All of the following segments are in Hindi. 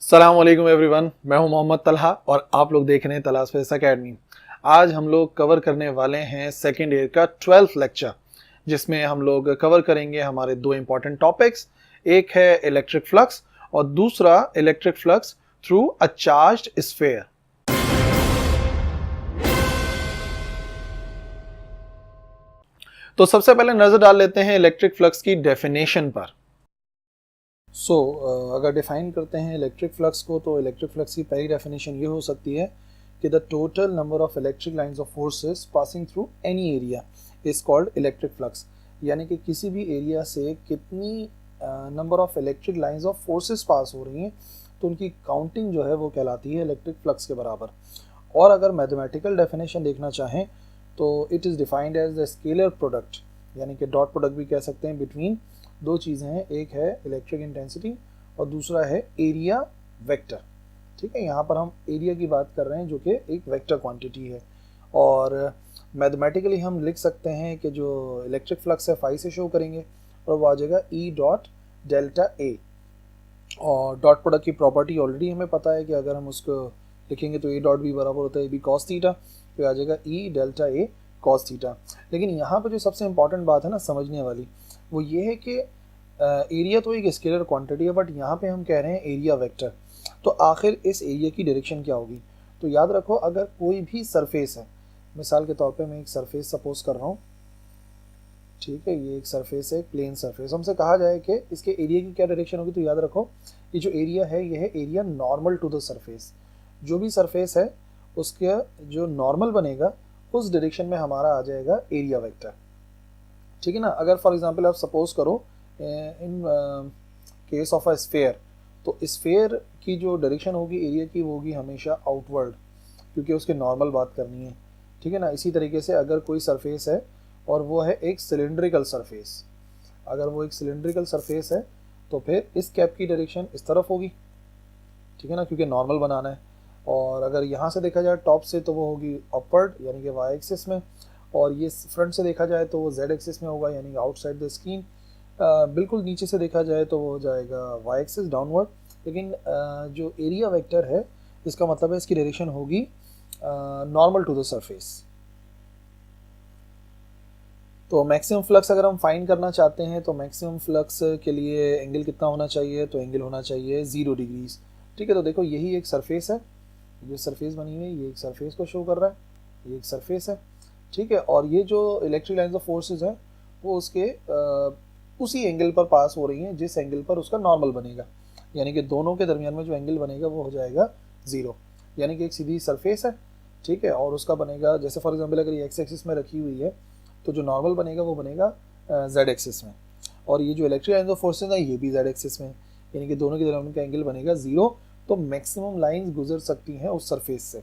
अस्सलाम वालेकुम एवरीवन, मैं हूं मोहम्मद तलहा और आप लोग देख रहे हैं तलाश फेस एकेडमी। आज हम लोग कवर करने वाले हैं सेकेंड ईयर का 12th लेक्चर, जिसमें हम लोग कवर करेंगे हमारे दो इंपॉर्टेंट टॉपिक्स। एक है इलेक्ट्रिक फ्लक्स और दूसरा electric flux through a charged sphere. तो सबसे पहले नजर डाल लेते हैं इलेक्ट्रिक फ्लक्स की डेफिनेशन पर। अगर डिफाइन करते हैं इलेक्ट्रिक फ्लक्स को, तो इलेक्ट्रिक फ्लक्स की पहली डेफिनेशन ये हो सकती है कि the total number of electric lines of forces passing through any area is called electric flux. यानी कि किसी भी एरिया से कितनी number of electric lines of forces pass हो रही हैं, तो उनकी काउंटिंग जो है वो कहलाती है इलेक्ट्रिक फ्लक्स के बराबर। और अगर मैथमेटिकल डेफिनेशन देखना चाहें तो it is defined as the scalar product, यानी कि डॉट प्रोडक्ट भी कह सकते हैं, बिटवीन दो चीज़ें हैं, एक है इलेक्ट्रिक इंटेंसिटी और दूसरा है एरिया वेक्टर। ठीक है, यहाँ पर हम एरिया की बात कर रहे हैं जो कि एक वेक्टर क्वांटिटी है। और मैथमेटिकली हम लिख सकते हैं कि जो इलेक्ट्रिक फ्लक्स है फाई से शो करेंगे और वो आ जाएगा ई डॉट डेल्टा ए। और डॉट प्रोडक्ट की प्रॉपर्टी ऑलरेडी हमें पता है कि अगर हम उसको लिखेंगे तो ए डॉट भी बराबर होता है ए बी कॉस थीटा, तो आ जाएगा ई डेल्टा ए कॉस थीटा। लेकिन यहाँ पर जो सबसे इंपॉर्टेंट बात है ना समझने वाली, वो ये है कि एरिया तो एक स्केलर क्वांटिटी है, बट यहाँ पे हम कह रहे हैं एरिया वेक्टर। तो आखिर इस एरिया की डायरेक्शन क्या होगी? तो याद रखो, अगर कोई भी सरफेस है, मिसाल के तौर पे मैं एक सरफेस सपोज कर रहा हूँ, ठीक है, ये एक सरफेस है, एक प्लेन सरफेस। हमसे कहा जाए कि इसके एरिया की क्या डायरेक्शन होगी, तो याद रखो ये जो एरिया है ये है area normal to the surface. जो भी सरफेस है उसका जो नॉर्मल बनेगा उस डायरेक्शन में हमारा आ जाएगा एरिया वेक्टर। ठीक है ना। अगर फॉर एग्जांपल आप सपोज करो in case of a sphere, तो स्फेयर की जो डायरेक्शन होगी एरिया की वो होगी हमेशा आउटवर्ड, क्योंकि उसके नॉर्मल बात करनी है। ठीक है ना। इसी तरीके से अगर कोई सरफेस है और वो है एक सिलेंड्रिकल सरफेस, अगर वो एक सिलेंड्रिकल सरफेस है तो फिर इस कैप की डायरेक्शन इस तरफ होगी, ठीक है ना, क्योंकि नॉर्मल बनाना है। और अगर यहाँ से देखा जाए टॉप से तो वो होगी अपवर्ड, यानी कि वाई एक्सिस में। और ये फ्रंट से देखा जाए तो वो जेड एक्सिस में होगा, यानी कि आउटसाइड द स्क्रीन। बिल्कुल नीचे से देखा जाए तो वो हो जाएगा वाई एक्सिस डाउनवर्ड। लेकिन जो एरिया वेक्टर है इसका मतलब है इसकी डायरेक्शन होगी नॉर्मल टू द सरफेस। तो मैक्सिमम फ्लक्स अगर हम फाइंड करना चाहते हैं तो मैक्सिमम फ्लक्स के लिए एंगल कितना होना चाहिए, तो एंगल होना चाहिए 0 डिग्रीज। ठीक है, तो देखो यही एक सरफेस है, ये सरफेस बनी हुई है, ये एक सरफेस को शो कर रहा है, ये एक सरफेस है। ठीक है, और ये जो इलेक्ट्रिक लाइंस ऑफ फोर्सेस हैं वो उसके उसी एंगल पर पास हो रही हैं जिस एंगल पर उसका नॉर्मल बनेगा, यानी कि दोनों के दरमियान में जो एंगल बनेगा वो हो जाएगा 0। यानी कि एक सीधी सरफेस है, ठीक है, और उसका बनेगा, जैसे फॉर एग्जांपल अगर ये एक्स एक्सिस में रखी हुई है तो जो नॉर्मल बनेगा वो बनेगा जेड एक्सिस में, और ये जो इलेक्ट्रिक लाइंस ऑफ फोर्सेस है ये भी जेड एक्सिस में, यानी कि दोनों के दरमियान का एंगल बनेगा 0। तो मैक्सिमम लाइंस गुजर सकती हैं उस सरफेस से।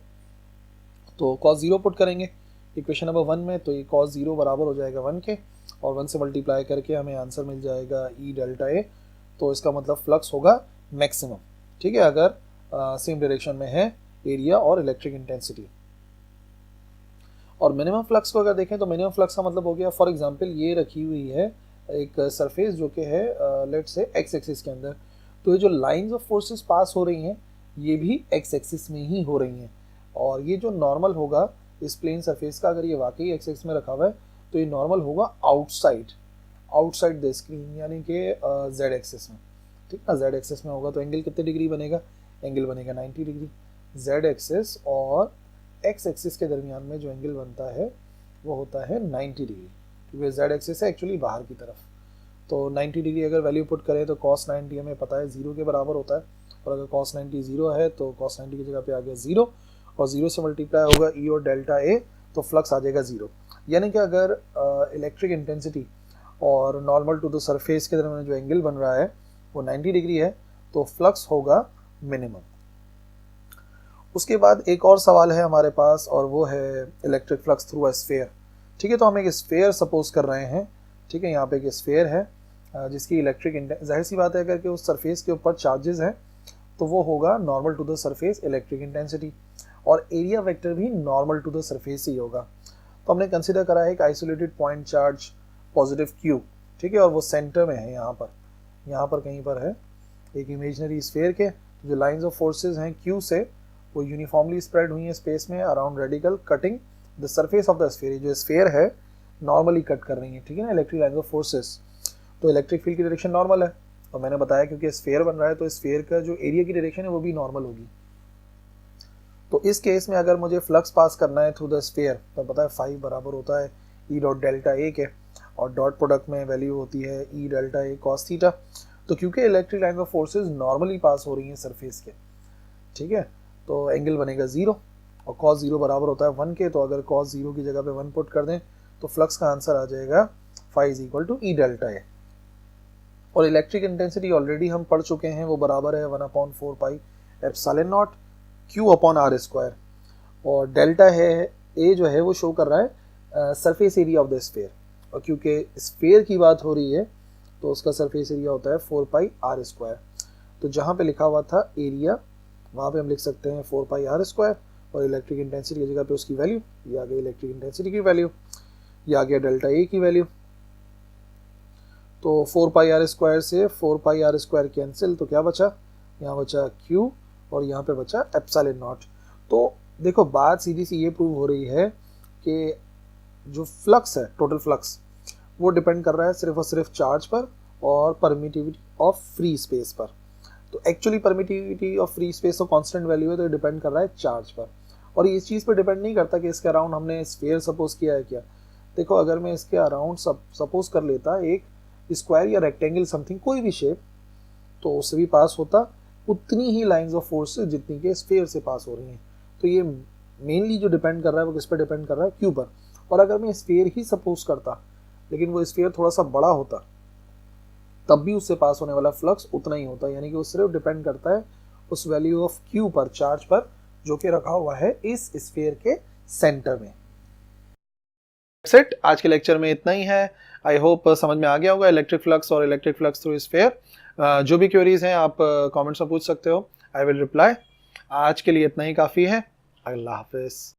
तो cos 0 पुट करेंगे इक्वेशन नंबर 1 में, तो ये cos 0 बराबर हो जाएगा 1 के, और 1 से मल्टीप्लाई करके हमें आंसर मिल जाएगा ई डेल्टा ए। तो इसका मतलब फ्लक्स होगा मैक्सिमम, ठीक है, अगर सेम डायरेक्शन में है एरिया और इलेक्ट्रिक इंटेंसिटी। और मिनिमम फ्लक्स को अगर देखें तो मिनिमम फ्लक्स का मतलब हो गया, फॉर एग्जांपल ये रखी हुई है एक सरफेस जो कि है लेट से एक्स एक्सिस के अंदर, तो ये जो लाइंस ऑफ फोर्सेस पास हो रही हैं ये भी एक्स एक्सिस में ही हो रही हैं। और ये जो नॉर्मल होगा इस प्लेन सरफेस का, अगर ये वाकई एक्स एक्सिस में रखा हुआ है तो ये नॉर्मल होगा आउटसाइड द स्क्रीन, यानी कि जेड एक्सिस में। ठीक है, जेड एक्सिस में होगा तो एंगल कितने डिग्री बनेगा, एंगल बनेगा 90 डिग्री। जेड एक्सिस और एक्स एक्सिस के दरमियान में जो एंगल बनता है वो होता है 90 डिग्री, क्योंकि जेड एक्सिस है एक्चुअली बाहर की तरफ। तो 90 डिग्री अगर वैल्यू पुट करें तो cos 90 हमें पता है 0 के बराबर होता है, और अगर cos 90 0 है तो cos 90 की जगह पे आ गया 0, और 0 से मल्टीप्लाई होगा ई और डेल्टा ए, तो फ्लक्स आ जाएगा 0। यानी कि अगर इलेक्ट्रिक इंटेंसिटी और नॉर्मल टू द सरफेस के दरमियान जो एंगल बन रहा है वो 90 डिग्री है, तो फ्लक्स होगा मिनिमम। उसके बाद एक और सवाल है हमारे पास, और वो है electric flux through a sphere. ठीक है, तो हम एक स्फीयर सपोज कर रहे हैं। ठीक है, यहाँ पे एक स्फीयर है जिसकी इलेक्ट्रिक, जाहिर सी बात है अगर कि उस सरफेस के ऊपर चार्जेस हैं तो वो होगा normal to the surface electric intensity, और एरिया वेक्टर भी नॉर्मल टू द सरफेस ही होगा। तो हमने कंसिडर करा है एक isolated point charge positive Q, ठीक है, और वो सेंटर में है, यहाँ पर कहीं पर है एक इमेजिनरी स्फीयर के, जो लाइंस ऑफ फोर्सेस हैं Q से वो यूनिफॉर्मली स्प्रेड हुई हैं स्पेस में around radical cutting the surface of the sphere. जो स्फीयर है नॉर्मली कट कर रही है, ठीक है ना, इलेक्ट्रिक लाइंस ऑफ फोर्सेस। तो इलेक्ट्रिक फील्ड की डायरेक्शन नॉर्मल है, और मैंने बताया क्योंकि स्फीयर बन रहा है तो स्फीयर का जो एरिया की डायरेक्शन है वो भी नॉर्मल होगी। तो इस केस में अगर मुझे फ्लक्स पास करना है थ्रू द स्फीयर तो पता है फाई बराबर होता है ई डॉट डेल्टा ए के, और डॉट प्रोडक्ट में वैल्यू होती है E delta A cos theta. तो क्योंकि electric line of forces normally pass हो रही हैं सरफेस के, ठीक है, तो एंगल बनेगा 0 और कॉस 0 बराबर होता है 1 के। तो अगर कॉस 0 की जगह पे 1 पुट कर दें तो फ्लक्स का आंसर आ जाएगा phi is equal to E delta A. और इलेक्ट्रिक इंटेंसिटी ऑलरेडी हम पढ़ चुके हैं, वो बराबर है 1/4 pi epsilon naught Q upon R square. और डेल्टा है ए जो है वो शो कर रहा है surface area of the sphere, और क्योंकि स्फीयर की बात हो रही है तो उसका सरफेस एरिया होता है 4 पाई आर स्क्वायर। तो जहाँ पे लिखा हुआ था एरिया वहाँ पे हम लिख सकते हैं 4 पाई आर स्क्वायर, और इलेक्ट्रिक इंटेंसिटी की जगह पे उसकी वैल्यू, ये आ गई इलेक्ट्रिक इंटेंसिटी की वैल्यू, ये आ गया डेल्टा ए की वैल्यू। तो 4 पाई आर स्क्वायर से 4 पाई आर स्क्वायर कैंसिल, तो क्या बचा, यहाँ बचा क्यू और यहाँ पे बचा एप्सिलॉन नॉट। तो देखो बात सीधी सी ये प्रूव हो रही है कि जो फ्लक्स है, टोटल फ्लक्स, वो डिपेंड कर रहा है सिर्फ और सिर्फ चार्ज पर और परमिटिविटी ऑफ फ्री स्पेस पर। तो actually permittivity of free space तो कांस्टेंट वैल्यू है, तो डिपेंड कर रहा है चार्ज पर, और ये इस चीज़ पर डिपेंड नहीं करता कि इसके अराउंड हमने स्फीयर सपोज किया है क्या। देखो अगर मैं इसके अराउंड सपोज कर लेता एक स्क्वायर या रेक्टेंगल समथिंग कोई भी शेप, तो उससे भी पास होता उतनी ही लाइंस ऑफ फोर्सेस जितनी के स्फीयर से पास हो रही हैं। तो ये मेनली जो डिपेंड कर रहा है वो किस पर डिपेंड कर रहा है, क्यू पर। और अगर मैं स्फीयर ही सपोज करता लेकिन वो स्फीयर थोड़ा सा बड़ा होता तब भी उससे पास होने वाला फ्लक्स उतना ही होता, यानी कि वो सिर्फ डिपेंड करता है उस वैल्यू ऑफ क्यू पर, चार्ज पर, जो कि रखा हुआ है इस स्फीयर के सेंटर में। सेट आज के लेक्चर में इतना ही है। आई होप समझ में आ गया होगा इलेक्ट्रिक फ्लक्स और इलेक्ट्रिक फ्लक्स थ्रू स्फीयर। जो भी क्वेरीज हैं आप कमेंट्स में पूछ सकते हो, आई विल रिप्लाई। आज के लिए इतना ही काफ़ी है। अल्लाह हाफिज़।